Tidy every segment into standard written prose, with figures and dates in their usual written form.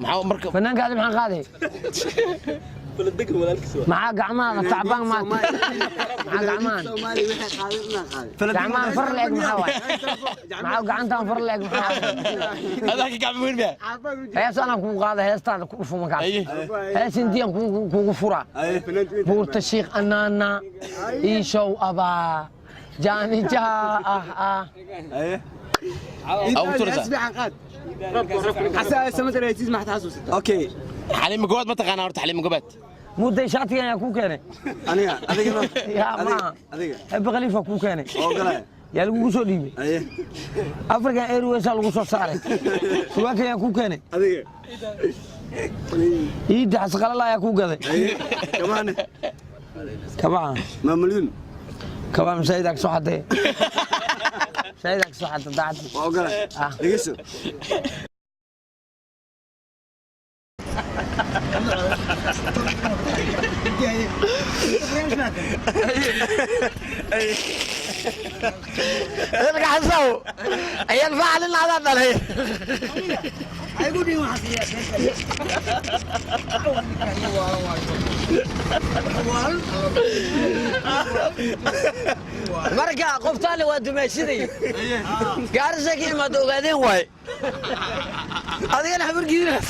maxaa marka fanaankaadi maxaa qaaday بلدك ولا الكسوة maxaa gacmaha tacbaan ma maxaa gacmahan Soomaali wixii qaadina qaad gacmahan far leeg maxaa waay maxaa gacantan far leeg maxaa هذاك قاعد وين بيه heesana ku qaada heestaan ku dhufo markaas heesintiyan ku fura buurta sheekh anana ishow aba jaani jaa او ترزا اسمع قاد حسا سمعت رئيس ما حتحسوس اوكي حليم جواد ما تقانا ورت حليم جواد mudday shaatigan yaa ku keenay انا اديك yaa ma اديك hebe khalifa ku keenay oo galay yaa lagu soo dhiibay ايه African Airways lagu soo saaray suwaaka yaa ku keenay اديك iida xasqalala yaa ku gaday ايه كمان kabaan ما مليون kabaan saydak soo xaday saydak soo xaday daacad oo galay dhigeyso dadka xasaw ayaan faacalin hada dhalay ay gudi waxa marka qoftaale waa dumaysiday gaarisa ka imaad ogaadeen waay adigana habar gidinas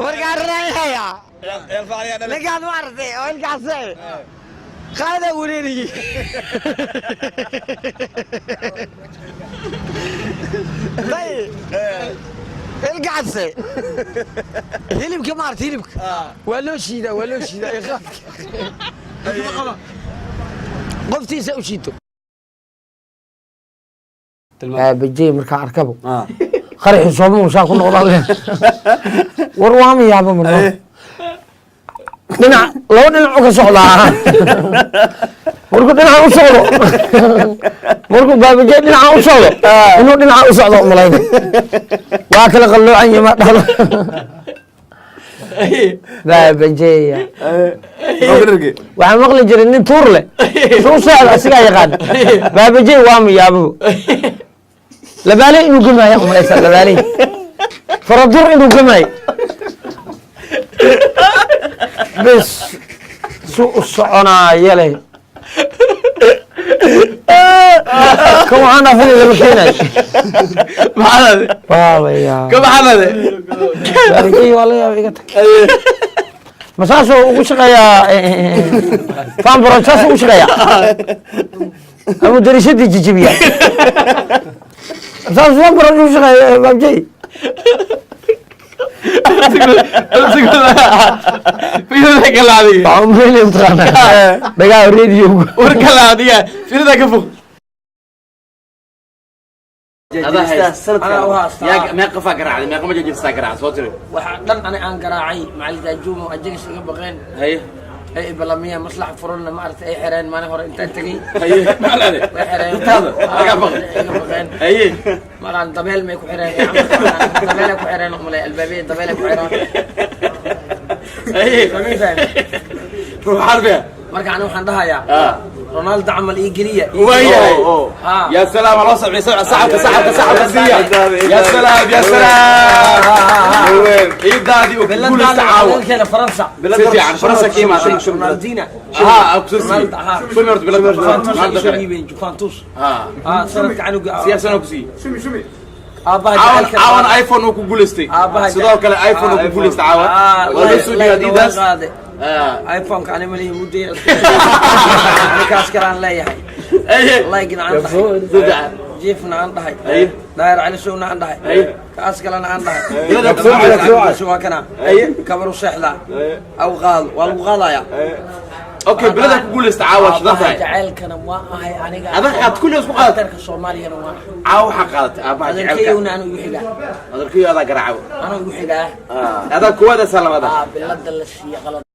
marka raayaya lagaan maartay oo ilkaasay qaada wareeriye طيب القعسه هلبك مارت هلبك ولو شيدا يخاف قفتي سوشيتو بجي مركا اركبه قرح صوبه وشاكو نقضا وروامي يابا من دينا لو دينا ka socdaa markuu dhinaca u socdo markuu baabajay dhinaca u socdo inuu dhinaca u socdo malayna waa kala qaloocan yima dhalo baabajay waxaan maqli jiray nin tuur leh soo socda asiga yaqaan baabajay waa miyaabo labaalay inuu gumaayo umaysa labaalay faradur inuu gumaayo بس سوء الصعنا يلي كم أنا في المكينة maxaa بابا يا ka maxaa باركي والله يا بيقتك مساسو وشقيا فان برشاسو وشقيا أبو دريشتي جيجيبيا مساسو فان برشاسو وشقيا بابجي fiirada kala adiga عمري امتحان بقى راديو war kala adiga fiirada ka fog يا ما قفا قرع ما قم جيب ساقرع صوتي waxaan ani aan garaacay macallinka Juma ajaga iga baqeen ay balamiya maslax furana ma artay ay xireen maana hore inta tagay ما عليه way xireen intaada aga baqeen maraan dabeel may ku xireen dabeel ku xireen umlay albaabay dabeel ku xireen روح حربيه marka aan waxaan dhahayaa Ronaldo amal ii geliya يا سلام الله صعب صعب يا سلام إيدادي وكل التعاون كده فرنسا سيدي عن فرنسا كيما رونالدينا أكسوسي فمرت بلاد فانتوس سنة عنو سياسة نوكسي شمي عاون ايفون وكوغولستي سدوك الايفون وكوغولست عاون ولا سودي اديداس ايفون كان ملي مودي كاس كران لا يحي الله يقنا عن جيفنا عن ضحي داير على سونا عن ضحي كاس كلام عن ضحي شو كنا كبروا سحلا او غال والغلايا اوكي بلادك كوغولست عاون شدتها جعل كان واهي انيغا هذا كل اسبوع قادر كسوماليا waa عاو حقات ابا جعلك انا يحيى هذا كيو هذا قرعو انا يحيى هذا كودا سلامه بلاد الشيء غلط